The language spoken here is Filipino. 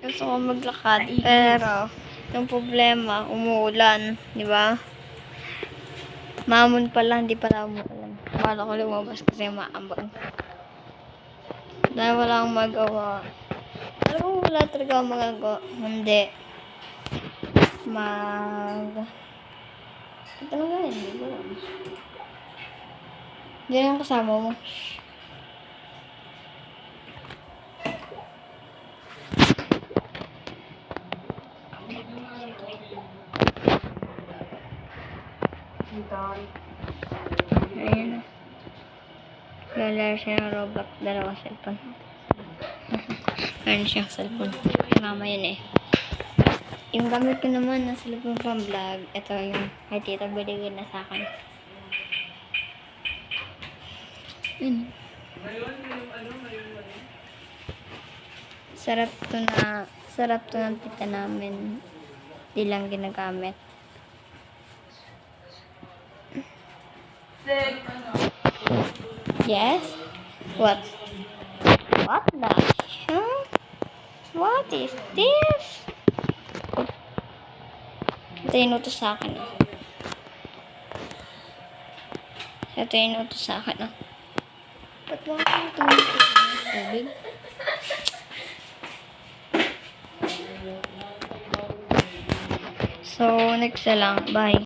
Gusto ko maglakad, pero yung problema, umuulan, di ba? Mamon pala, hindi pala umuulan. Bala ko lumabas kasi maambang. Dahil wala akong magawa. Alam mo, wala talaga akong magagawa. Hindi. Ito na ganyan, hindi ko alam. Diyan yung kasama mo. Ayun na. Lalaro siya ng Roblox, dalawang cellphone. Meron siyang cellphone. Mama yun eh. Yung gamit ko naman na cellphone pang vlog, ito yung kay tita binigay na sa akin. Yun. Sarap to ng tita namin. Di lang ginagamit. Yes? What? What the hell? What is this? Ito yung utos sa akin. Ito yung utos sa akin. Ba't wala kang tumitig ng tubig? So, next na lang. Bye.